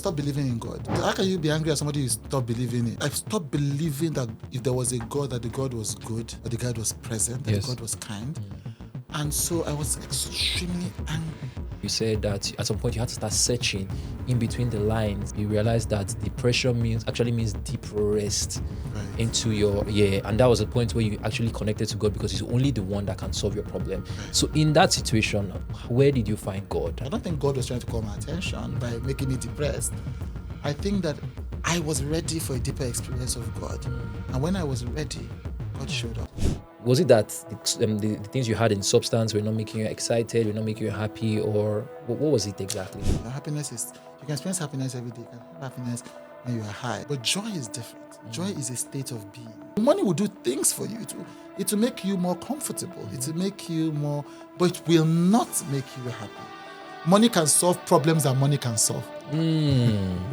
stopped believing in God. How can you be angry at somebody you stop believing in? I stopped believing that if there was a God, that the God was good, that the God was present, that the God was kind. And so I was extremely angry. You said that at some point you had to start searching in between the lines. You realized that depression means deep rest into your and that was a point where you actually connected to God because He's only the one that can solve your problem. So in that situation, where did you find God? I don't think God was trying to call my attention by making me depressed. I think that I was ready for a deeper experience of God, and when I was ready, God showed up. Was it that the things you had in substance were not making you excited, were not making you happy, or what was it exactly? Happiness is, you can experience happiness every day. You can have happiness when you are high. But joy is different. Joy is a state of being. Money will do things for you. It will make you more comfortable. It will make you more, but it will not make you happy. Money can solve problems that money can solve. It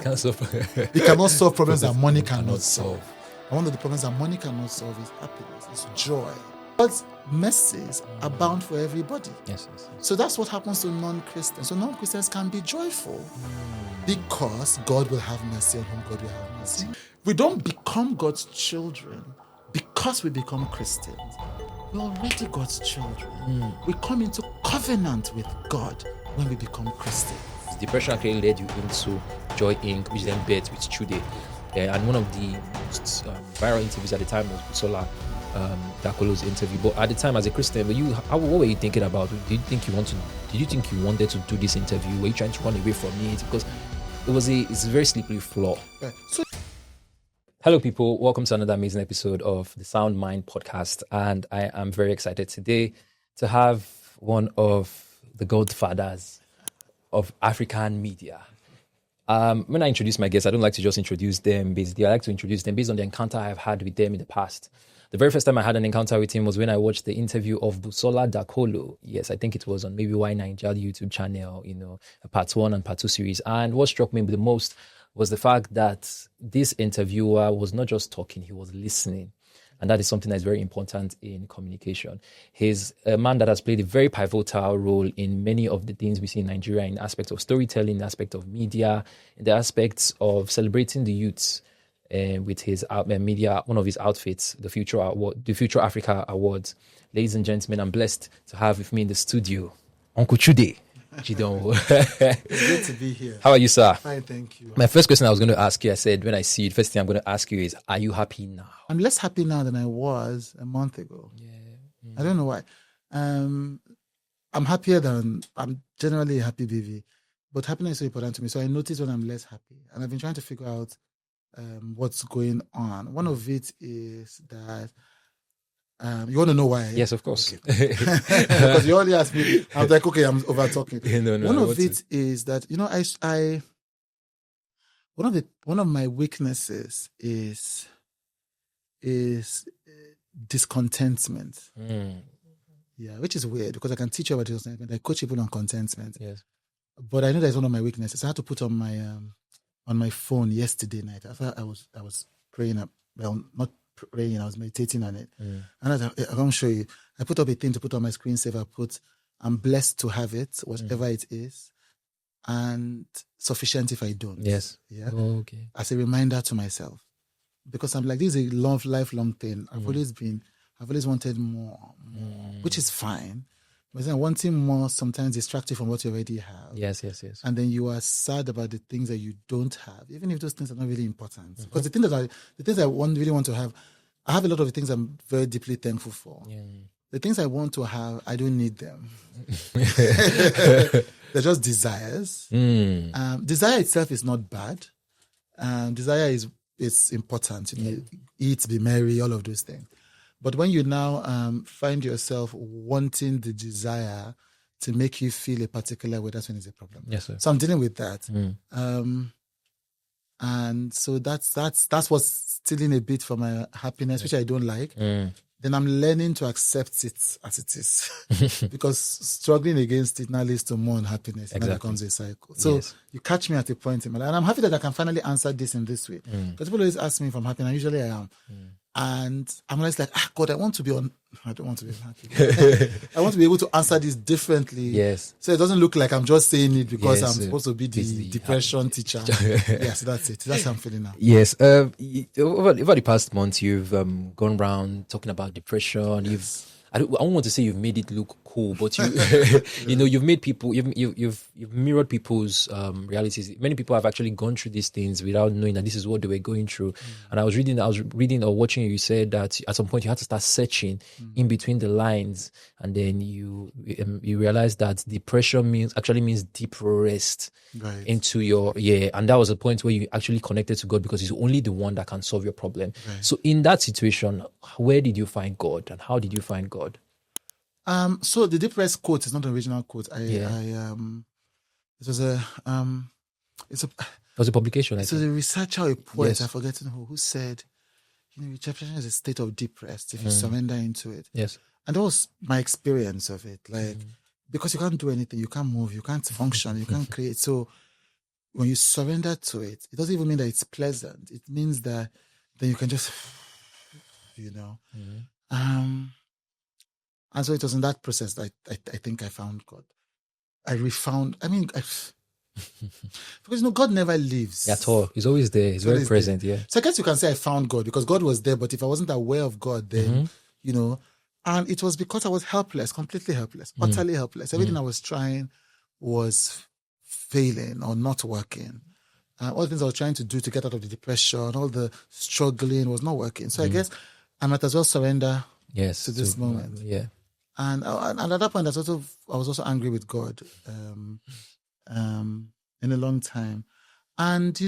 can't solve. It cannot solve problems that money cannot solve. And one of the problems that money cannot solve is happiness, it's joy. God's mercies are bound for everybody. Yes. So that's what happens to non-Christians. So non-Christians can be joyful because God will have mercy on whom God will have mercy. We don't become God's children because we become Christians. We're already God's children. We come into covenant with God when we become Christians. Depression actually led you into Joy Inc., which then bet with Chude. And one of the most viral interviews at the time was Busola, Dakolo's interview. But at the time, as a Christian, what were you thinking about? Did you think you wanted to do this interview? Were you trying to run away from it? Because it's a very slippery floor. Hello, people. Welcome to another amazing episode of the Sound Mind podcast. And I am very excited today to have one of the godfathers of African media. When I introduce my guests, I don't like to just introduce them basically. I like to introduce them based on the encounter I've had with them in the past. The very first time I had an encounter with him was when I watched the interview of Busola Dakolo. Yes, I think it was on maybe Why Nigerian YouTube channel, a part 1 and part 2 series. And what struck me the most was the fact that this interviewer was not just talking, he was listening. And that is something that is very important in communication. He's a man that has played a very pivotal role in many of the things we see in Nigeria, in the aspect of storytelling, in the aspect of media, in the aspects of celebrating the youths with his media, one of his outfits, the Future Africa Awards. Ladies and gentlemen, I'm blessed to have with me in the studio, Uncle Chude Jideonwo. It's good to be here. How are you, sir? Fine, thank you. My first question I was going to ask you, I said, when I see you, the first thing I'm going to ask you is, are you happy now? I'm less happy now than I was a month ago. I don't know why. I'm generally a happy baby, but happiness is so important to me. So I notice when I'm less happy, and I've been trying to figure out what's going on. One of it is that you want to know why? Yes, of course. Okay. Because you only ask me. I'm like, okay, I'm over talking. No, one of it is that one of my weaknesses is discontentment. Yeah, which is weird because I can teach you about discontentment. I coach people on contentment. Yes, but I know that's one of my weaknesses. I had to put on my phone yesterday night. After I was praying up. Well, not praying. I was meditating on it. And I won't show you. I put up a thing to put on my screensaver. I'm blessed to have it, whatever it is, and sufficient if I don't. Yes. Yeah. Oh, okay. As a reminder to myself, because I'm like, this is a lifelong thing. I've always wanted more, which is fine. But then wanting more sometimes distracts you from what you already have. Yes. And then you are sad about the things that you don't have, even if those things are not really important. Because the things I really want to have, I have a lot of the things I'm very deeply thankful for. Yeah. The things I want to have, I don't need them. They're just desires. Desire itself is not bad. Desire is important. Eat, be merry, all of those things. But when you now find yourself wanting the desire to make you feel a particular way, that's when it's a problem. Yes, sir. So I'm dealing with that. And so that's what's stealing a bit from my happiness, which I don't like. Then I'm learning to accept it as it is. Because struggling against it now leads to more unhappiness. Exactly. And that becomes a cycle. So you catch me at a point in my life. And I'm happy that I can finally answer this in this way. Because people always ask me if I'm happy, and usually I am. And I'm always like, God, I don't want to be unhappy. I want to be able to answer this differently. Yes. So it doesn't look like I'm just saying it because Yes, I'm supposed to be the depression teacher. Yes, that's it. That's how I'm feeling now. Yes. Over the past month, you've gone around talking about depression. Yes. I don't want to say you've made it look cool, but you, you've made people, you've mirrored people's realities. Many people have actually gone through these things without knowing that this is what they were going through. And I was reading or watching you said that at some point you had to start searching in between the lines, and then you realized that depression means deep rest into your and that was a point where you actually connected to God because He's only the one that can solve your problem. So in that situation, where did you find God, and how did you find God? So the deep rest quote is not an original quote. It was a publication. So the researcher, a poet, I've forgotten who said, depression is a state of deep rest if you surrender into it. Yes. And that was my experience of it. Like, because you can't do anything, you can't move, you can't function, you can't create. So when you surrender to it, it doesn't even mean that it's pleasant. It means that then you can just, and so it was in that process that I think I found God. Because God never leaves. At all. He's always there. He's very present, So I guess you can say I found God because God was there, but if I wasn't aware of God, then, and it was because I was helpless, completely helpless, utterly helpless. Everything I was trying was failing or not working. All the things I was trying to do to get out of the depression, all the struggling was not working. So I guess I might as well surrender to this moment. And at that point, I was also angry with God in a long time. And,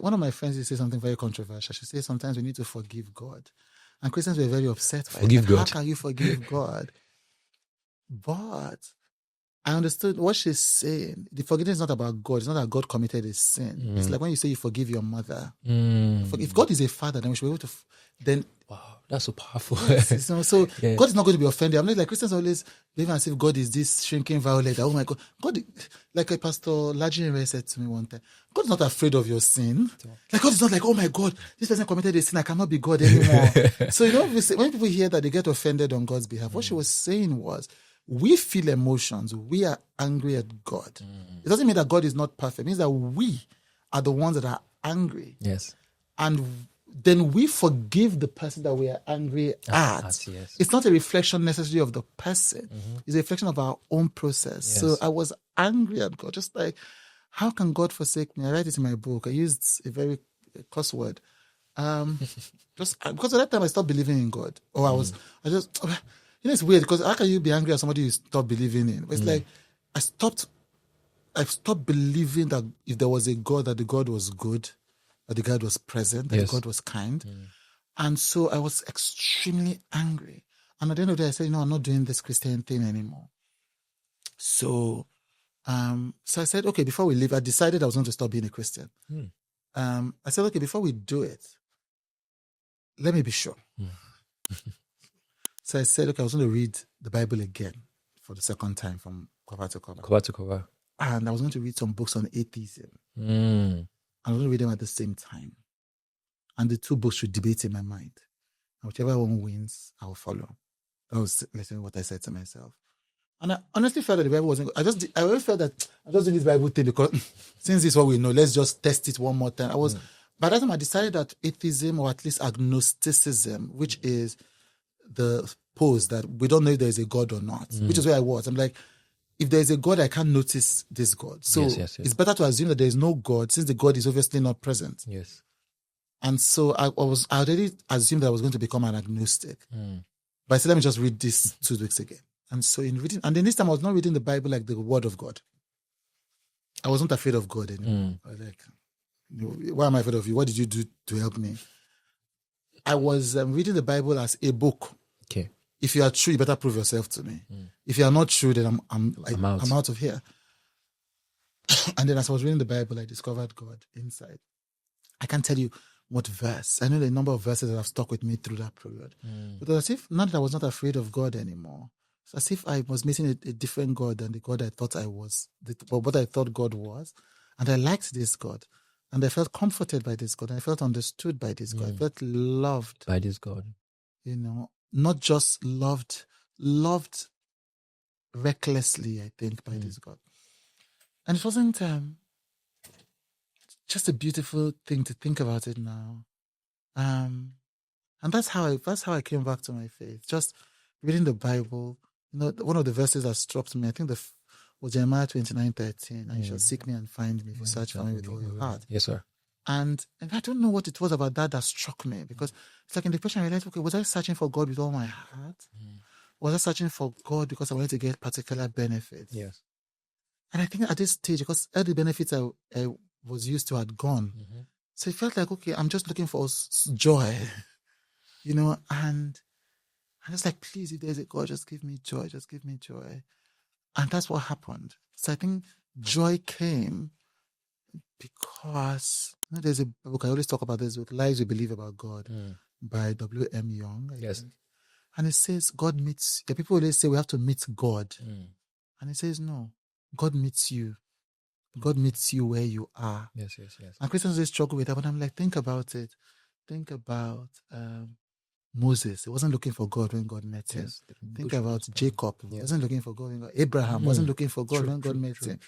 one of my friends used to say something very controversial. She said sometimes we need to forgive God. And Christians were very upset by it. God. How can you forgive God? But I understood what she's saying. The forgiveness is not about God. It's not that God committed a sin. It's like when you say you forgive your mother. If God is a father, then we should be able to... Wow, that's so powerful. Yes, so God is not going to be offended. I'm not like Christians always believe as if God is this shrinking violet. Oh my God. God, like a Pastor Lajin said to me one time, God is not afraid of your sin. Like God is not like, oh my God, this person committed a sin. I cannot be God anymore. So, when people hear that, they get offended on God's behalf. What she was saying was, we feel emotions. We are angry at God. It doesn't mean that God is not perfect. It means that we are the ones that are angry. Yes. And then we forgive the person that we are angry at. Yes. It's not a reflection necessarily of the person. It's a reflection of our own process. Yes. So I was angry at God, just like, how can God forsake me? I write it in my book. I used a very cuss word. Just because at that time I stopped believing in God. Or it's weird because how can you be angry at somebody you stop believing in? It's like I stopped believing that if there was a God, that the God was good, that the God was present, that the God was kind. And so I was extremely angry. And at the end of the day, I said, I'm not doing this Christian thing anymore. So I said, okay, before we leave, I decided I was going to stop being a Christian. I said, okay, before we do it, let me be sure. So I said, okay, I was going to read the Bible again for the second time from cover to cover. Cover to cover. And I was going to read some books on atheism. I was going to read them at the same time. And the two books should debate in my mind. And whichever one wins, I will follow. That was literally what I said to myself. And I honestly felt that the Bible wasn't good. I always felt that I'm just doing this Bible thing because since this is what we know, let's just test it one more time. By that time, I decided that atheism, or at least agnosticism, which is the pose that we don't know if there is a God or not, which is where I was. I'm like, if there is a God, I can't notice this God. So it's better to assume that there is no God since the God is obviously not present. Yes. And so I already assumed that I was going to become an agnostic. But I said, let me just read this 2 weeks again. And so in reading, and then this time I was not reading the Bible like the word of God. I wasn't afraid of God anymore. I was like, why am I afraid of you? What did you do to help me? I was reading the Bible as a book. Okay. If you are true, you better prove yourself to me. If you are not true, then I'm out of here. And then as I was reading the Bible, I discovered God inside. I can't tell you what verse. I know the number of verses that have stuck with me through that period. But it was as if, not that I was not afraid of God anymore. It's as if I was meeting a different God than the God I thought I was, what I thought God was. And I liked this God. And I felt comforted by this God. I felt understood by this God. I felt loved. By this God. Not just loved recklessly, I think, by this God. And it wasn't just a beautiful thing to think about it now. And that's how I came back to my faith. Just reading the Bible. One of the verses that struck me, I think was Jeremiah 29:13. And you shall seek me and find me if you search for me with all your heart. Yes, sir. And I don't know what it was about that struck me, because it's like in the question I realized, okay, was I searching for God with all my heart? Was I searching for God because I wanted to get particular benefits? Yes. And I think at this stage, because all the benefits I was used to had gone, so it felt like, okay, I'm just looking for joy, and I was like, please, if there's a God, just give me joy, just give me joy. And that's what happened. So I think joy came because there's a book, I always talk about this book, Lies We Believe About God, by W.M. Young. I think. And it says God meets, the people always say we have to meet God. And it says, no, God meets you. God meets you where you are. Yes. And Christians always struggle with that, but I'm like, think about it. Think about Moses. He wasn't looking for God when God met him. Think about Jacob. He wasn't looking for God when God. Abraham wasn't looking for God when God met him.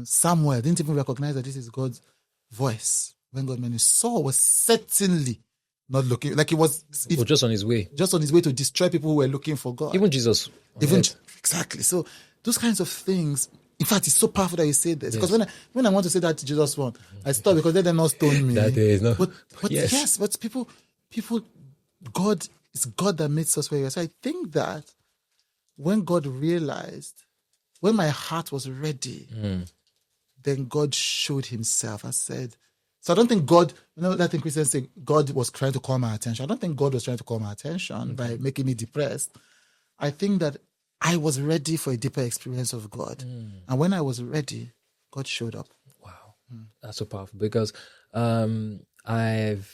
Samuel didn't even recognize that this is God's voice when God met him. Saul was certainly not looking, like he was just on his way. Just on his way to destroy people who were looking for God. Even Jesus. Exactly. So those kinds of things. In fact, it's so powerful that you say this. Because when I want to say that to Jesus one, I stop because they're not stone me. That is no. But yes, but people, God, it's God that makes us where we are. So I think that when God realized, when my heart was ready, then God showed himself and said, so I don't think God, that thing Christians say, God was trying to call my attention. I don't think God was trying to call my attention by making me depressed. I think that I was ready for a deeper experience of God. And when I was ready, God showed up. Wow. That's so powerful, because I've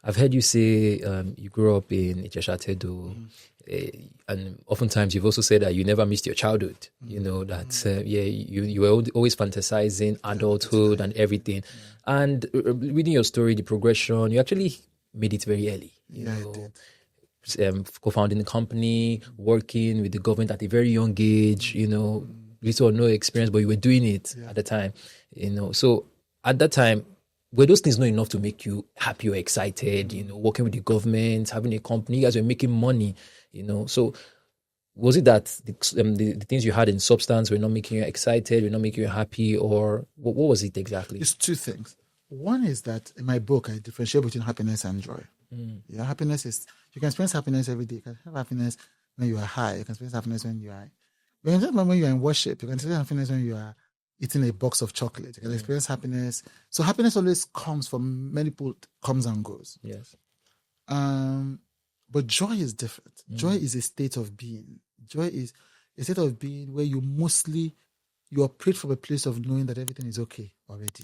heard you say you grew up in Ijesha-Tedo, and oftentimes you've also said that you never missed your childhood. That you were always fantasizing adulthood and everything. And reading your story, the progression, you actually made it very early. I did. Co-founding the company, working with the government at a very young age, little or no experience, but you were doing it at the time, So at that time, were those things not enough to make you happy or excited, working with the government, having a company, you guys were making money, So was it that the things you had in substance were not making you excited, were not making you happy, or what was it exactly? It's two things. One is that in my book, I differentiate between happiness and joy. Happiness is, you can experience happiness every day. You can have happiness when you are high. You can experience happiness when you are in worship. You can experience happiness when you are eating a box of chocolate. You can experience happiness. So happiness always comes from many people, comes and goes. Yes. But joy is different. Joy is a state of being. Joy is a state of being where you operate from a place of knowing that everything is okay already.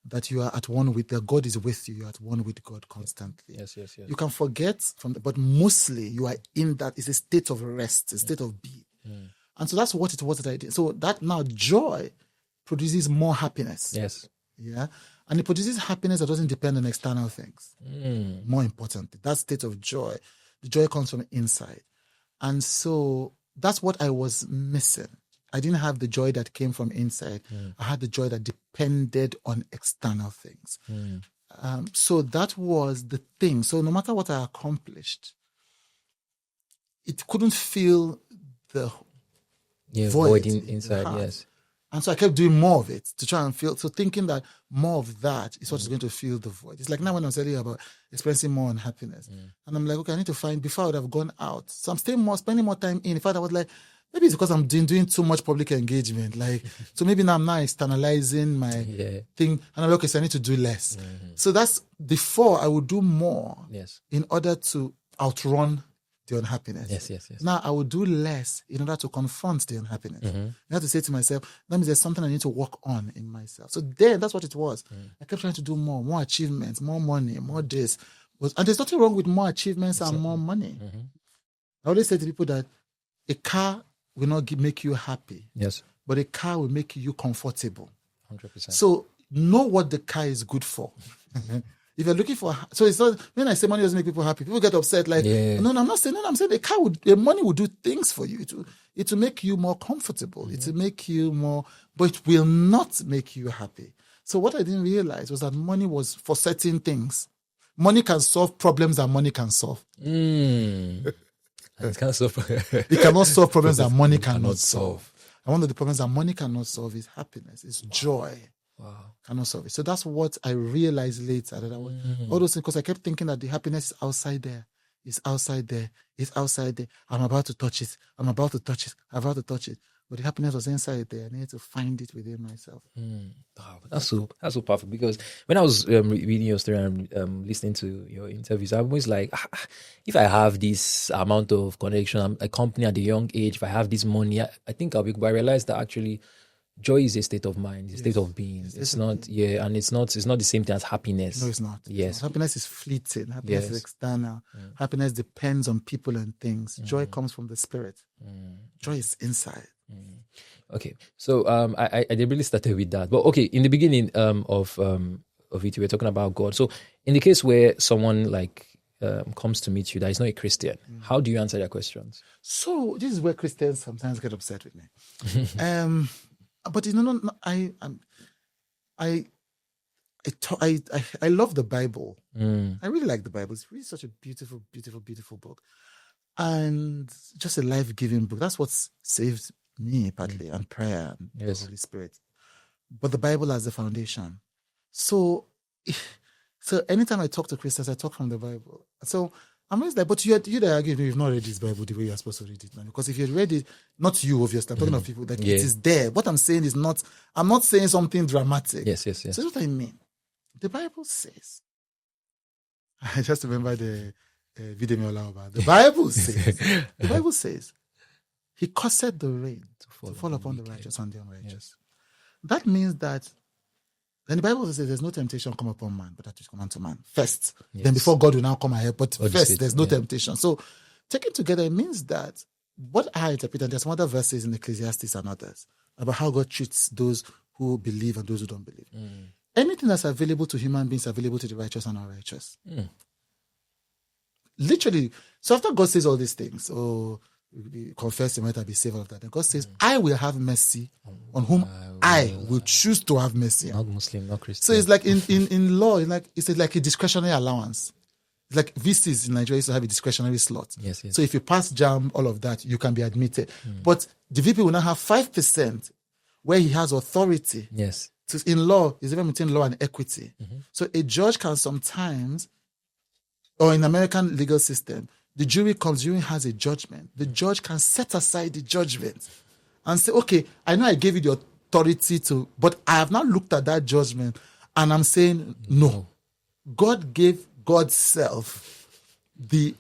That you are at one with, that God is with you. You're at one with God constantly. Yes. You can forget but mostly you are in that. It's a state of rest, a state of being. And so that's what it was that I did. So that now joy produces more happiness. Yes. Yeah. And it produces happiness that doesn't depend on external things. More importantly, that state of joy, the joy comes from inside. And so that's what I was missing. I didn't have the joy that came from inside. I had the joy that depended on external things. So that was the thing. So no matter what I accomplished, it couldn't fill the void inside. Yes. And so I kept doing more of it to try and feel. So thinking that more of that is what is going to fill the void. It's like now when I was telling you about experiencing more unhappiness. And I'm like, okay, I need to find, before I would have gone out. So I'm spending more time in. In fact, I was like, maybe it's because I'm doing too much public engagement. So maybe now I'm not externalizing my thing. And I'm like, okay, so I need to do less. So that's, before I would do more in order to outrun the unhappiness. Yes. Now I would do less in order to confront the unhappiness. I have to say to myself, that means there's something I need to work on in myself. So then that's what it was. I kept trying to do more achievements, more money, more this. And there's nothing wrong with more achievements and more money. I always say to people that a car will not make you happy. Yes. But a car will make you comfortable. 100%. So know what the car is good for. If you're looking for, so it's not, when I say money doesn't make people happy, people get upset. Like, no, I'm not saying, no, I'm saying the money will do things for you. It will make you more comfortable. It will make you more, but it will not make you happy. So what I didn't realize was that money was for certain things. Money can solve problems that money can solve. It can't solve. It cannot solve problems that money cannot solve. And one of the problems that money cannot solve is happiness, it's joy. Wow. Cannot solve it. So that's what I realized later. That all those things, because I kept thinking that the happiness is outside there. It's outside there. It's outside there. I'm about to touch it. I'm about to touch it. I'm about to touch it. But the happiness was inside there. I needed to find it within myself. Wow, that's so powerful. Because when I was reading your story and listening to your interviews, I'm always like, if I have this amount of connection, I'm a company at a young age, if I have this money, I think I'll be. But I realized that actually, joy is a state of mind, a state of being. It's not, and it's not the same thing as happiness. No, it's not. Yes. Happiness is fleeting. Happiness is external. Happiness depends on people and things. Joy comes from the spirit. Joy is inside. Okay. So I really started with that. But okay, in the beginning of it, we were talking about God. So in the case where someone like comes to meet you that is not a Christian, how do you answer their questions? So this is where Christians sometimes get upset with me. But I love the Bible. I really like the Bible. It's really such a beautiful, beautiful, beautiful book, and just a life-giving book. That's what saved me partly, and prayer and the Holy Spirit. But the Bible as the foundation. So anytime I talk to Christians, I talk from the Bible. So I'm always like, but you argue you've not read this Bible the way you're supposed to read it now. Because if you read it, not you, obviously, I'm talking of people, that it is there. What I'm saying is not, I'm not saying something dramatic. Yes. So that's what I mean. The Bible says, I just remember the video me all about. The Bible says, He caused the rain to fall upon the righteous and the unrighteous. Yes. That means that, then the Bible says there's no temptation come upon man, but that is come unto man first. Yes. Then before God will now come ahead, but first there's no temptation. So taken together, it means that what I interpret, and there's some other verses in Ecclesiastes and others, about how God treats those who believe and those who don't believe. Anything that's available to human beings is available to the righteous and unrighteous. Literally. So after God says all these things, confess your matter, be saved, all of that. And God says, I will have mercy on whom I will choose to have mercy on. Not Muslim, not Christian. So it's like in law, it's like a discretionary allowance. It's like VCs in Nigeria used to have a discretionary slot. Yes. So if you pass JAMB, all of that, you can be admitted. But the VP will now have 5% where he has authority. Yes. So in law, it's even between law and equity. So a judge can sometimes, or in American legal system, the jury has a judgment. The judge can set aside the judgment and say, okay, I know I gave you the authority to, but I have not looked at that judgment and I'm saying no. God gave God's self the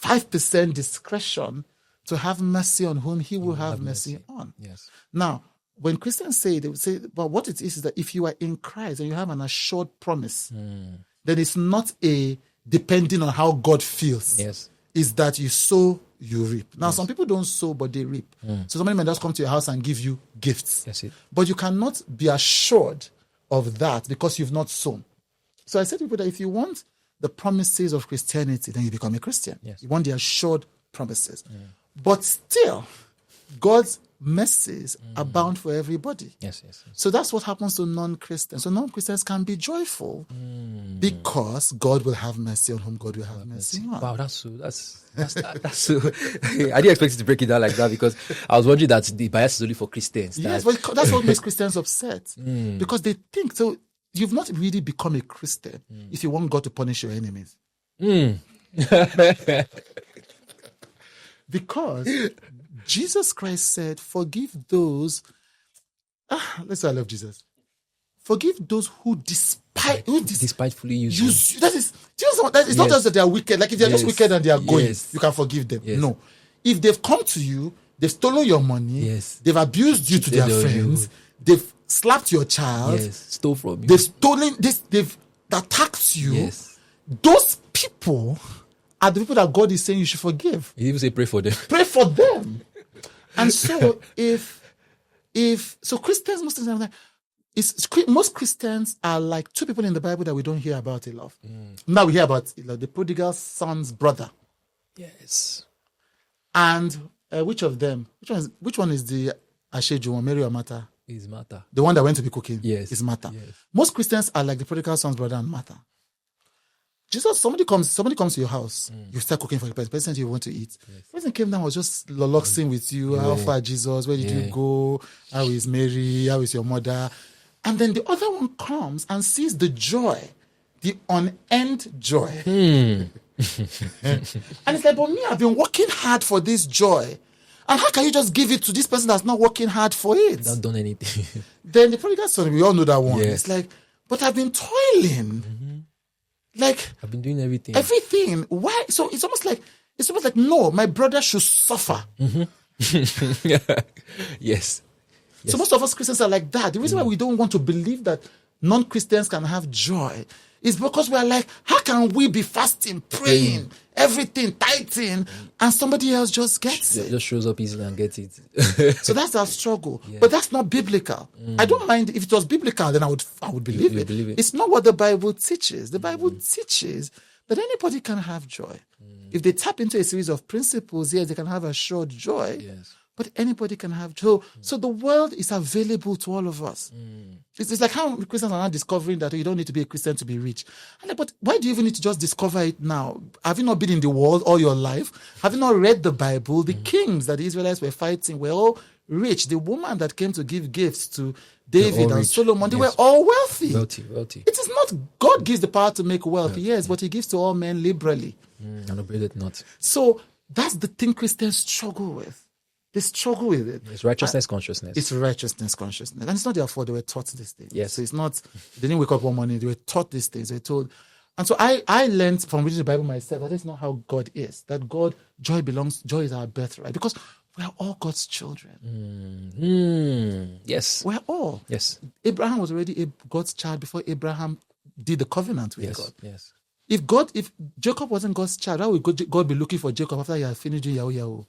5% discretion to have mercy on whom he will have mercy on. Yes. Now, when Christians say, they would say, but what it is that if you are in Christ and you have an assured promise, then it's not a depending on how God feels. Yes. Is that you sow, you reap. Now, some people don't sow, but they reap. So somebody may just come to your house and give you gifts. That's it. But you cannot be assured of that because you've not sown. So I said to people that if you want the promises of Christianity, then you become a Christian. Yes. You want the assured promises. But still, God's mercies are bound for everybody. Yes. So that's what happens to non-Christians. So non-Christians can be joyful because God will have mercy on whom God will have mercy on. Wow, that's so. I didn't expect you to break it down like that because I was wondering that the bias is only for Christians. Yes, but that's what makes Christians upset because they think so. You've not really become a Christian if you want God to punish your enemies. Because Jesus Christ said, forgive those. Let's say I love Jesus. Forgive those who despitefully use you. That is it's not just that they are wicked. Like if they are just wicked and they are going, you can forgive them. Yes. No. If they've come to you, they've stolen your money, they've abused you to their friends, they've slapped your child, stole from you. They've stolen this, they've attacked you. Yes. Those people are the people that God is saying you should forgive. He even say pray for them. Pray for them. And so so Christians, Muslims are like, most Christians are like two people in the Bible that we don't hear about a lot. Now we hear about the prodigal son's brother. Yes. And which of them? Which one is the Asheju one, Mary or Martha? Is Martha. The one that went to be cooking. Yes. Is Martha. Yes. Most Christians are like the prodigal son's brother and Martha. Jesus, somebody comes to your house, you start cooking for the person you want to eat. The person came down, was just lolloxing with you. How far, Jesus? Where did you go? How is Mary? How is your mother? And then the other one comes and sees the joy, the unending joy. And it's like, but me, I've been working hard for this joy. And how can you just give it to this person that's not working hard for it? Not done anything. Then the prodigal son, we all know that one. Yes. It's like, but I've been toiling. Like, I've been doing everything. Everything. Why? So it's almost like no, my brother should suffer. Yes. So most of us Christians are like that. The reason why we don't want to believe that non-Christians can have joy is because we are like, how can we be fasting, praying, everything, tithing, and somebody else just gets it? Just shows up easily and gets it. So that's our struggle. But that's not biblical. I don't mind if it was biblical, then I would believe it. Believe it. It's not what the Bible teaches. The Bible teaches that anybody can have joy. If they tap into a series of principles, yes, they can have assured joy. Yes. But anybody can have joy. So the world is available to all of us. It's like how Christians are now discovering that you don't need to be a Christian to be rich. I'm like, but why do you even need to just discover it now? Have you not been in the world all your life? Have you not read the Bible? The kings that the Israelites were fighting were all rich. The woman that came to give gifts to David and Solomon, they were all wealthy. Wealthy. It is not God gives the power to make wealth, yes, but he gives to all men liberally. And upbraided not. So that's the thing Christians struggle with. They struggle with it. It's righteousness consciousness. It's righteousness consciousness. And it's not their fault. They were taught these things. Yes. So it's not, they didn't wake up one morning. They were taught these things. They were told. And so I learned from reading the Bible myself that that's not how God is. That God, joy is our birthright. Because we are all God's children. Yes. We're all. Yes. Abraham was already God's child before Abraham did the covenant with God. Yes. If Jacob wasn't God's child, how would God be looking for Jacob after he had finished doing Yahoo?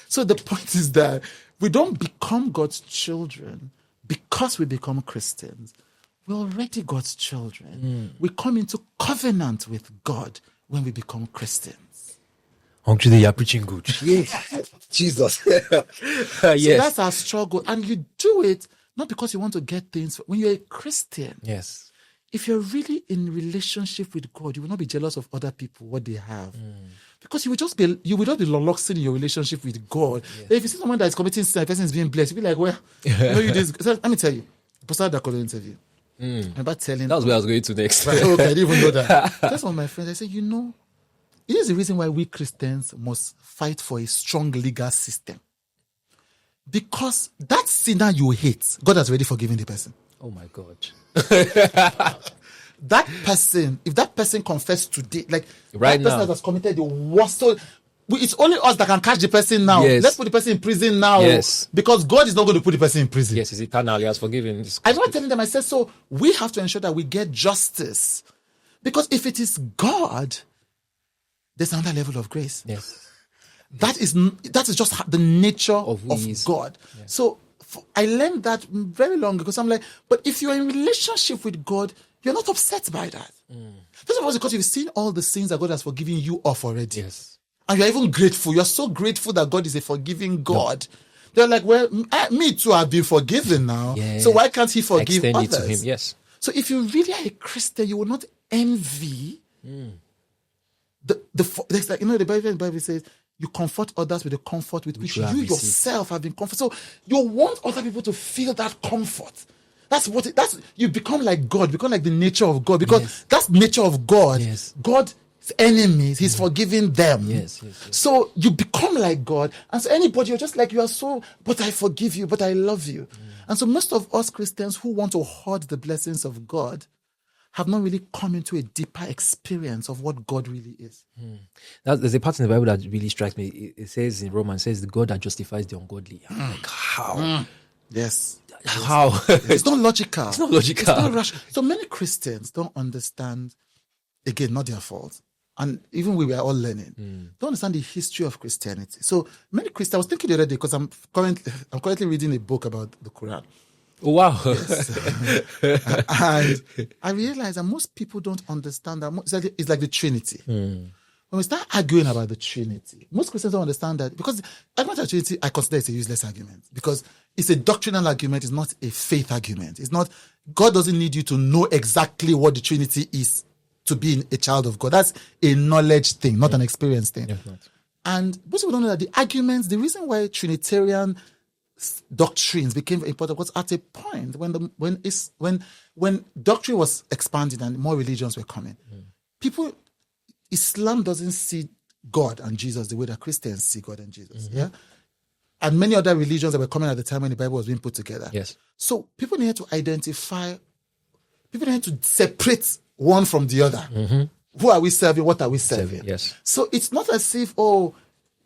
So the point is that we don't become God's children because we become Christians. We're already God's children. We come into covenant with God when we become Christians. Uncle, you are preaching good. Yes. Jesus. Yes. So that's our struggle. And you do it not because you want to get things. When you're a Christian, yes, if you're really in relationship with God, you will not be jealous of other people, what they have. Because you will just be lolloxing in your relationship with God. Yes. If you see someone that is committing sin, the person is being blessed, you'll be like, well, you this. So, let me tell you, Busola Dakolo interview. About telling. That was where I was going to next. Right, okay, I didn't even know that. That's one of my friends. I said, it is the reason why we Christians must fight for a strong legal system. Because that sinner you hate, God has already forgiven the person. Oh my God. That person, if that person confessed today, like right that person now that has committed the worst, so it's only us that can catch the person now. Yes. Let's put the person in prison now. Yes. Because God is not going to put the person in prison. Yes, it's eternal. He has forgiven. I'm not telling them, I said, so we have to ensure that we get justice. Because if it is God, there's another level of grace. Yes. That is just the nature of God. Yes. So I learned that very long ago. Because I'm like, but if you're in relationship with God, you're not upset by that. First of all, because you've seen all the sins that God has forgiven you of already. Yes. And you're even grateful. You're so grateful that God is a forgiving God. No. They're like, well, me too, I've been forgiven now. Yes. So why can't he forgive Extend others? it to him. Yes. So if you really are a Christian, you will not envy the Bible says, you comfort others with the comfort with which you yourself have been comforted. So you want other people to feel that comfort. You become like God, become like the nature of God, because that's nature of God. Yes. God's enemies, he's forgiving them. Yes. So you become like God. And so anybody, you're just like, you are so, but I forgive you, but I love you. And so most of us Christians who want to hoard the blessings of God have not really come into a deeper experience of what God really is. There's a part in the Bible that really strikes me. It says in Romans, it says the God that justifies the ungodly. I'm like, how? Yes. How? It's not logical. It's not logical. It's not rational. So many Christians don't understand, again, not their fault. And even we were all learning. Don't understand the history of Christianity. So many Christians, I was thinking the other day, because I'm currently reading a book about the Quran. Oh, wow. And I realized that most people don't understand that. It's like the Trinity. When we start arguing about the Trinity, most Christians don't understand that, because the argument of the Trinity, I consider it a useless argument, because it's a doctrinal argument, it's not a faith argument. It's not, God doesn't need you to know exactly what the Trinity is to be a child of God. That's a knowledge thing, not an experience thing. And most people don't know that the arguments, the reason why Trinitarian doctrines became important was at a point when doctrine was expanding and more religions were coming. Islam doesn't see God and Jesus the way that Christians see God and Jesus. Yeah. And many other religions that were coming at the time when the Bible was being put together. Yes. So people need to separate one from the other. Who are we serving? What are we serving? Yes. So it's not as if,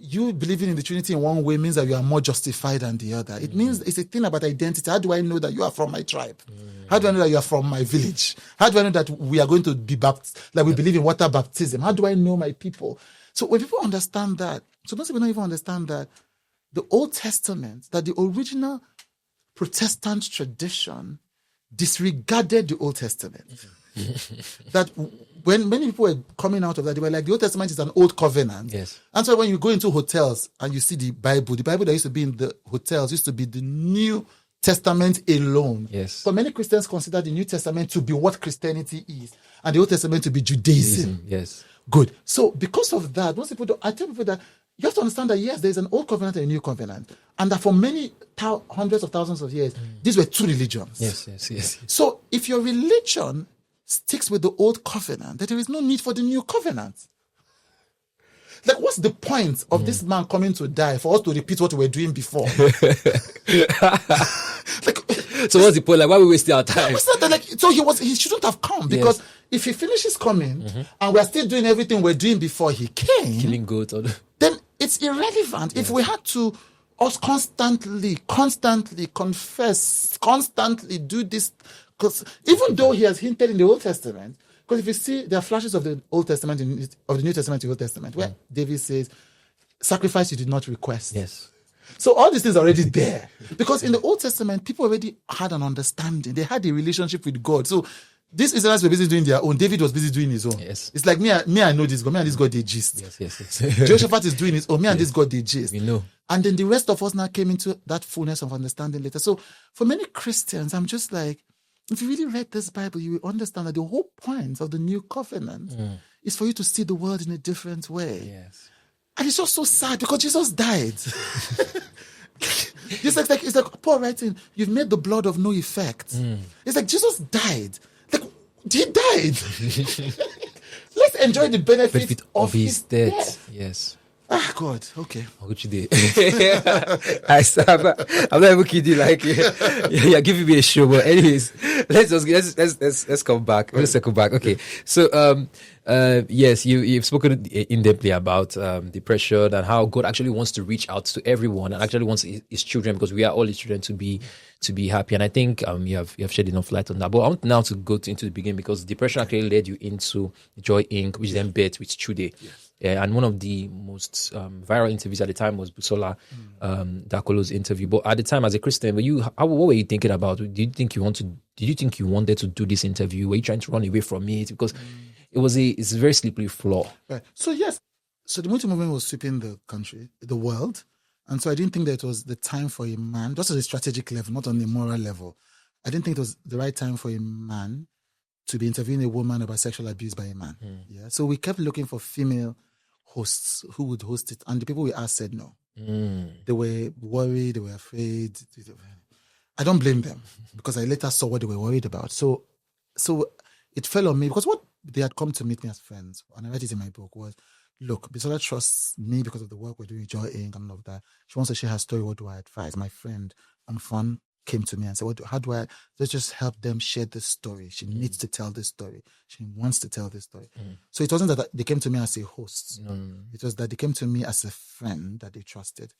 you believing in the Trinity in one way means that you are more justified than the other. It means it's a thing about identity. How do I know that you are from my tribe? How do I know that you are from my village? How do I know that we are going to be baptized, like we believe in water baptism? How do I know my people? So when people understand that, so most people don't even understand that the Old Testament, that the original Protestant tradition disregarded the Old Testament. That when many people were coming out of that, they were like, the Old Testament is an old covenant. Yes. And so when you go into hotels and you see the Bible that used to be in the hotels used to be the New Testament alone. Yes. But many Christians consider the New Testament to be what Christianity is, and the Old Testament to be Judaism. Yes. Good. So because of that, most people I tell people that you have to understand that yes, there's an old covenant and a new covenant, and that for many hundreds of thousands of years, these were two religions. Yes. So if your religion sticks with the old covenant, that there is no need for the new covenant. Like, what's the point of this man coming to die for us to repeat what we were doing before? So what's the point? Like, why are we wasting our time? He shouldn't have come, because if he finishes coming and we're still doing everything we're doing before he came, Killing goats, then it's irrelevant. If we had to us constantly confess, constantly do this, because even though he has hinted in the Old Testament, because if you see, there are flashes of the Old Testament, of the New Testament to the Old Testament, where David says, sacrifice you did not request. Yes. So all these things are already there. Because in the Old Testament, people already had an understanding. They had a relationship with God. So these Israelites were busy doing their own. David was busy doing his own. Yes. It's like me, I know this God. Me and this God, they gist. Yes. Jehoshaphat is doing his own. Me and this God, they gist. We know. And then the rest of us now came into that fullness of understanding later. So for many Christians, I'm just like, if you really read this Bible, you will understand that the whole point of the new covenant is for you to see the world in a different way. Yes. And it's just so sad because Jesus died. It's like Paul writing, you've made the blood of no effect. It's like Jesus died. Like, he died. Let's enjoy the benefit of his death. Yes. Ah, God. Okay. What you did? I'm not even kidding. Like, you're giving me a show. But anyways, let's come back. Let's circle back. Okay. So, yes, you've spoken in depthly about depression and how God actually wants to reach out to everyone and actually wants his children, because we are all his children, to be happy. And I think you have shed enough light on that. But I want now to go into the beginning, because depression actually led you into Joy Inc., which then bet with Chude. And one of the most viral interviews at the time was Busola, Dakolo's interview. But at the time, as a Christian, what were you thinking about? Did you think you wanted to do this interview? Were you trying to run away from it? Because it's a very slippery floor. Right. So yes. So the multi movement was sweeping the country, the world. And so I didn't think that it was the time for a man, just at a strategic level, not on the moral level. I didn't think it was the right time for a man to be interviewing a woman about sexual abuse by a man. Yeah. So we kept looking for female hosts who would host it, and the people we asked said no. They were worried, they were afraid. I don't blame them, because I later saw what they were worried about. So it fell on me, because what they had come to meet me as friends, and I read it in my book, was, look, Busola trusts me because of the work we're doing with Joy Inc. and all of that. She wants to share her story. What do I advise? My friend Amfan came to me and said, let's just help them share this story. She needs to tell this story. She wants to tell this story. So it wasn't that they came to me as a host. No. It was that they came to me as a friend that they trusted.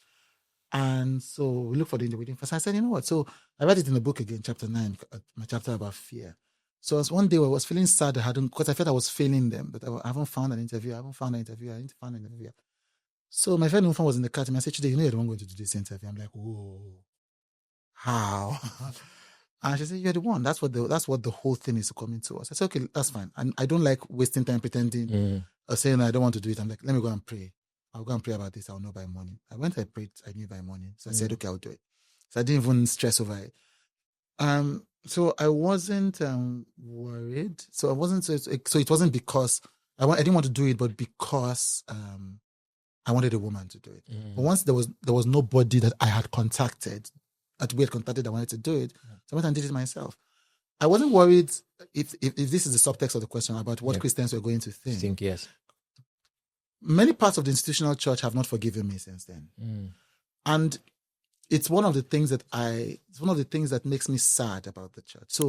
And so we looked for the interview. First, I said, you know what? So I read it in the book again, chapter 9, my chapter about fear. So as one day I was feeling sad, because I felt I was failing them, but I haven't found an interview. I need to find an interview. So my friend Umfan was in the car, and I said, Chude, you know you're the one going to do this interview. I'm like, whoa. How? And she said, you're the one. That's what the whole thing is coming to us. I said, okay, that's fine. And I don't like wasting time pretending or saying I don't want to do it. I'm like, let me go and pray. I'll go and pray about this. I'll know by morning. I went, I prayed, I knew by morning. So I said, okay, I'll do it. So I didn't even stress over it. So I wasn't worried. So I wasn't. So it wasn't because I didn't want to do it, but because I wanted a woman to do it. But once there was nobody that I had contacted, that we had contacted, that wanted to do it, so I went and did it myself. I wasn't worried if this is the subtext of the question about what Christians were going to think. Yes. Many parts of the institutional church have not forgiven me since then, and it's one of the things that makes me sad about the church.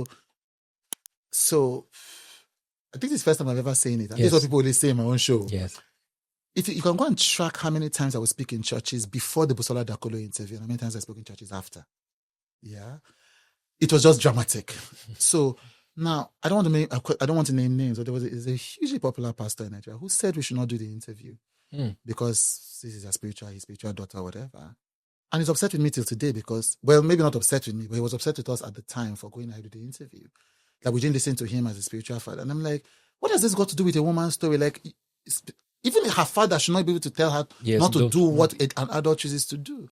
So I think it's the first time I've ever seen it. And this is what people always say in my own show. Yes. If you can go and track how many times I was speaking in churches before the Busola Dakolo interview and how many times I spoke in churches after. Yeah. It was just dramatic. So now I don't want to name names, but there's a hugely popular pastor in Nigeria who said we should not do the interview because this is his spiritual daughter or whatever. And he's upset with me till today because, well, maybe not upset with me, but he was upset with us at the time for going ahead with the interview. Like, we didn't listen to him as a spiritual father. And I'm like, what has this got to do with a woman's story? Like, even her father should not be able to tell her not to do what an adult chooses to do.